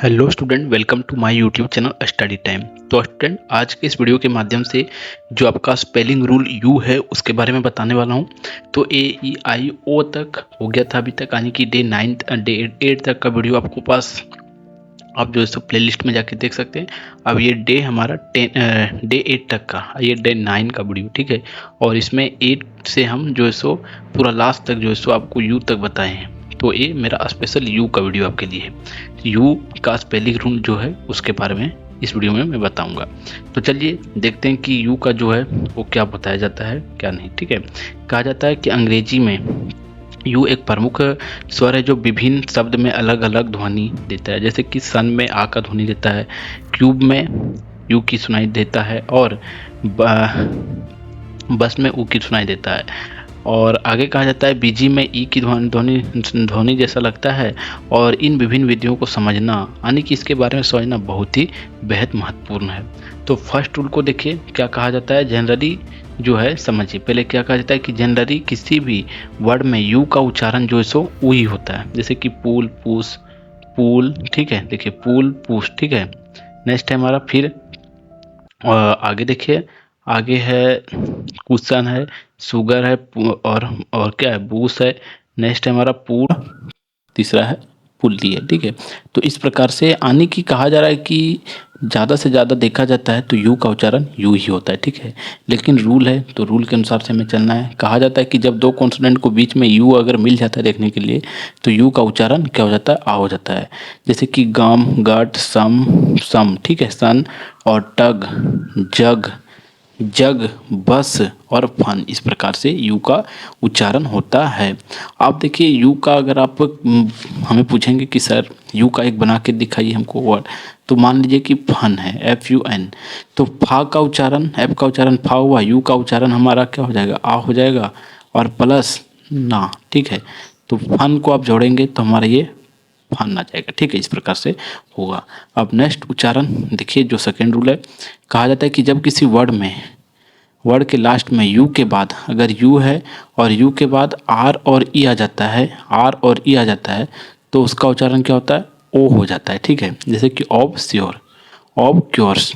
Hello student, welcome to my YouTube channel study time. तो student, आज के इस वीडियो के माध्यम से जो आपका स्पेलिंग रूल यू है उसके बारे में बताने वाला हूं। तो ए ई आई ओ तक हो गया था अभी तक, यानी कि डे 8 तक का वीडियो आपको पास आप जो है सो प्ले लिस्ट में जाके देख सकते हैं। अब ये डे हमारा डे 8 तक का, ये डे 9 का वीडियो, ठीक है। और इसमें 8 से हम जो है सो पूरा लास्ट तक जो है सो आपको यू तक बताए हैं। तो ये मेरा स्पेशल यू का वीडियो आपके लिए है। यू का स्पेलिंग रूल जो है उसके बारे में इस वीडियो में मैं बताऊंगा। तो चलिए देखते हैं कि यू का जो है वो क्या बताया जाता है क्या नहीं, ठीक है। कहा जाता है कि अंग्रेजी में यू एक प्रमुख स्वर है जो विभिन्न शब्द में अलग अलग ध्वनि देता है। जैसे कि सन में आ का ध्वनि देता है, क्यूब में यू की सुनाई देता है, और बस में ऊ की सुनाई देता है। और आगे कहा जाता है बीजी में ई की ध्वनि जैसा लगता है। और इन विभिन्न विधियों को समझना, यानी कि इसके बारे में समझना बहुत ही बेहद महत्वपूर्ण है। तो फर्स्ट रूल को देखिए क्या कहा जाता है। जनरली जो है समझिए, पहले क्या कहा जाता है कि जनरली किसी भी वर्ड में यू का उच्चारण जो है सो ऊ ही होता है। जैसे कि पूल, पूस, पूल, ठीक है। देखिए पूल, पूस, ठीक है। नेक्स्ट है हमारा, फिर आगे देखिए, आगे है कुशन है, शुगर है, और क्या है, बूस है। नेक्स्ट है हमारा पूर, तीसरा है पुल्ली है, ठीक है। तो इस प्रकार से आने की कहा जा रहा है कि ज़्यादा से ज़्यादा देखा जाता है तो यू का उच्चारण यू ही होता है, ठीक है। लेकिन रूल है तो रूल के अनुसार से हमें चलना है। कहा जाता है कि जब दो कॉन्सोनेंट को बीच में यू अगर मिल जाता है देखने के लिए, तो यू का उच्चारण क्या हो जाता है, आ हो जाता है। जैसे कि गम, गट, सम, ठीक है, सन, और टग, जग, जग, बस और फन, इस प्रकार से यू का उच्चारण होता है। आप देखिए यू का, अगर आप हमें पूछेंगे कि सर यू का एक बना के दिखाइए हमको वर्ड, तो मान लीजिए कि फन है, FUN। तो फा का उच्चारण, एफ का उच्चारण फा हुआ, यू का उच्चारण हमारा क्या हो जाएगा, आ हो जाएगा, और प्लस ना, ठीक है। तो फन को आप जोड़ेंगे तो हमारा ये फन आ जाएगा, ठीक है। इस प्रकार से होगा। अब नेक्स्ट उच्चारण देखिए, जो सेकेंड रूल है, कहा जाता है कि जब किसी वर्ड के लास्ट में यू के बाद अगर यू है और यू के बाद आर और ई आ जाता है, आर और ई आ जाता है, तो उसका उच्चारण क्या होता है, ओ हो जाता है, ठीक है। जैसे कि obscure, obscures,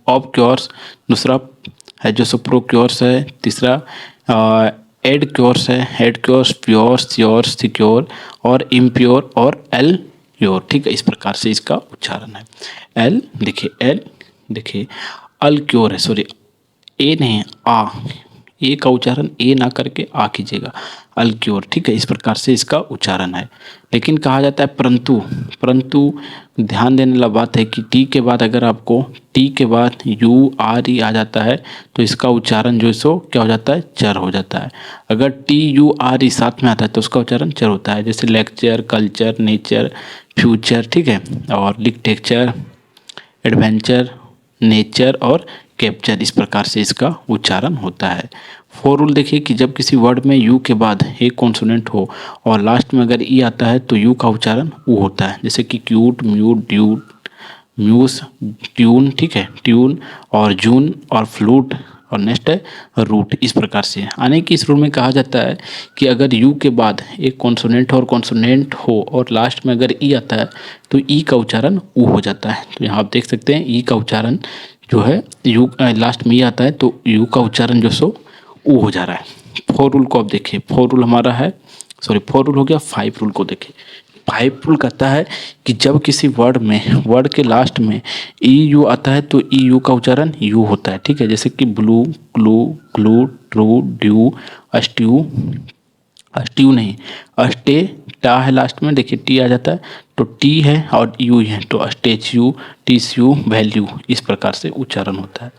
obscures. दूसरा है जो सो प्रोक्योर्स है। तीसरा एड क्योर्स है, हेड क्योर्स, प्योर, श्योर, सिक्योर, और इम्प्योर, और एल प्योर, ठीक है। इस प्रकार से इसका उच्चारण है। एल देखिए, एल देखिए, अल क्योर है, सॉरी ए नहीं, आ, ए का उच्चारण ए ना करके आ कीजिएगा, अल्क्योर, ठीक है। इस प्रकार से इसका उच्चारण है। लेकिन कहा जाता है परंतु, परंतु ध्यान देने वाला बात है कि टी के बाद अगर आपको टी के बाद यू आर ई आ जाता है तो इसका उच्चारण जो है सो क्या हो जाता है, चर हो जाता है। अगर टी यू आर ई साथ में आता है तो उसका उच्चारण चर होता है। जैसे लेक्चर, कल्चर, नेचर, फ्यूचर, ठीक है, और लिटरेचर, एडवेंचर, नेचर, और कैप्चर, इस प्रकार से इसका उच्चारण होता है। फोर रूल देखिए कि जब किसी वर्ड में यू के बाद एक कॉन्सोनेंट हो और लास्ट में अगर ई आता है तो यू का उच्चारण ऊ होता है। जैसे कि क्यूट, म्यूट, ड्यूट, म्यूस, ट्यून, ठीक है, ट्यून, और जून, और फ्लूट, और नेक्स्ट है रूट। इस प्रकार से आने की इस रूल में कहा जाता है कि अगर यू के बाद एक कॉन्सोनेंट और कॉन्सोनेंट हो और लास्ट में अगर ई आता है तो ई का उच्चारण ऊ हो जाता है। तो यहाँ आप देख सकते हैं ई का उच्चारण जो है यू लास्ट में ई आता है तो यू का उच्चारण जो सो ऊ हो जा रहा है। फोर रूल को आप देखिए, फोर रूल हमारा है, सॉरी फोर रूल हो गया। फाइव रूल को देखिए, फाइव रूल कहता है कि जब किसी वर्ड के लास्ट में ई यू आता है तो ई यू का उच्चारण यू होता है, ठीक है। जैसे कि blue, glue, glue, true, due, अस्ट्यू, अस्ट्यू नहीं, अस्टे, टा है लास्ट में, देखिए टी आ जाता है तो टी है और यू है तो अस्टेच्यू, टीस्यू, वैल्यू, इस प्रकार से उच्चारण होता है।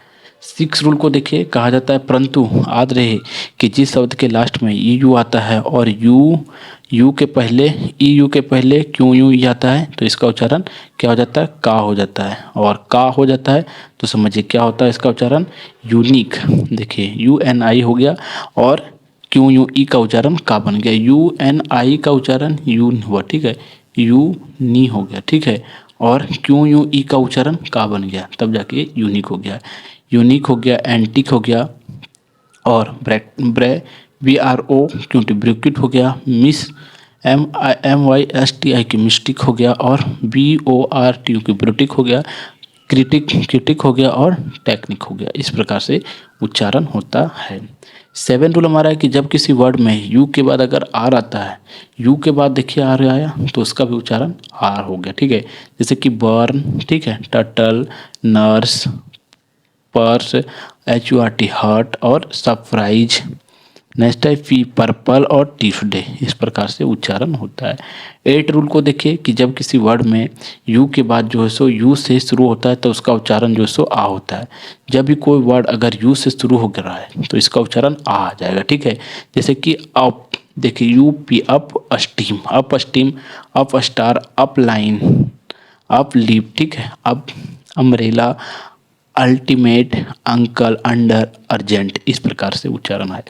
सिक्स रूल को देखिए, कहा जाता है परंतु याद रहे कि जिस शब्द के लास्ट में ई यू आता है और यू के पहले ई यू के पहले क्यों यू ई आता है तो इसका उच्चारण क्या हो जाता है, का हो जाता है। और का हो जाता है तो समझिए क्या होता है इसका उच्चारण, यूनिक। देखिए UNI हो गया और क्यों यू ई का उच्चारण का बन गया, UNI का उच्चारण यू हुआ, ठीक है, यू नी हो गया, ठीक है। और क्यों यू ई का उच्चारण का बन गया, तब जाके यूनिक हो गया। यूनिक हो गया, एंटिक हो गया, और BRO क्योंकि ब्रिक्यूट हो गया, मिस MYSTI की मिस्टिक हो गया, और BORTU की ब्रोटिक हो गया, क्रिटिक हो गया, और टेक्निक हो गया। इस प्रकार से उच्चारण होता है। 7 रूल हमारा है कि जब किसी वर्ड में यू के बाद अगर आर आता है, यू के बाद देखिए आर आया तो उसका भी उच्चारण आर हो गया, ठीक है। जैसे कि बर्न, ठीक है, turtle, nurse, purse, HURT hurt, और सरप्राइज। नेक्स्ट है फी पर्पल और ट्यूसडे। इस प्रकार से उच्चारण होता है। 8 रूल को देखिए कि जब किसी वर्ड में यू के बाद जो है सो यू से शुरू होता है तो उसका उच्चारण जो है सो आ होता है। जब भी कोई वर्ड अगर यू से शुरू हो रहा है तो इसका उच्चारण आ जाएगा, ठीक है। जैसे कि अप, देखिए UP up steam, up steam, up star, up line, up leap, ठीक है, up umbrella, ultimate, uncle, under, urgent. इस प्रकार से उच्चारण है।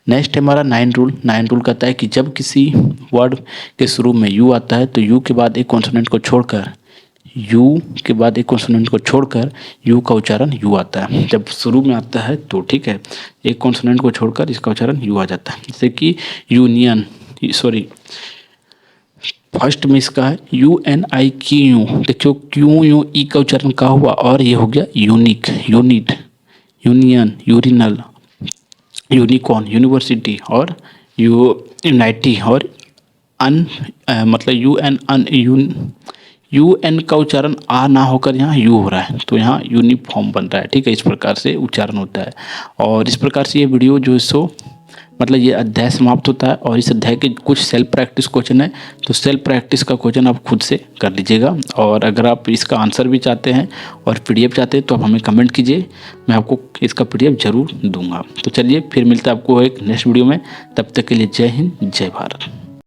नेक्स्ट है हमारा 9 रूल। 9 रूल कहता है कि जब किसी वर्ड के शुरू में यू आता है तो यू के बाद एक कॉन्सोनेंट को छोड़कर यू का उच्चारण यू आता है। जब शुरू में आता है तो, ठीक है, एक कॉन्सोनेंट को छोड़कर इसका उच्चारण यू आ जाता है। जैसे कि यूनियन, सॉरी, फर्स्ट में इसका है UNIQ। देखियो क्यू यू ई का उच्चारण का हुआ, और ये हो गया unique, unit, union, urinal, unicorn, university, और यूनाइटी, और मतलब UN का उच्चारण आ ना होकर यहाँ यू हो रहा है तो यहाँ यूनिफॉर्म बन रहा है, ठीक है। इस प्रकार से उच्चारण होता है। और इस प्रकार से ये वीडियो जो है सो मतलब ये अध्याय समाप्त होता है। और इस अध्याय के कुछ सेल्फ प्रैक्टिस क्वेश्चन है, तो सेल्फ प्रैक्टिस का क्वेश्चन आप खुद से कर लीजिएगा। और अगर आप इसका आंसर भी चाहते हैं और PDF चाहते हैं तो आप हमें कमेंट कीजिए, मैं आपको इसका PDF जरूर दूंगा। तो चलिए फिर मिलता है आपको एक नेक्स्ट वीडियो में, तब तक के लिए जय हिंद, जय भारत।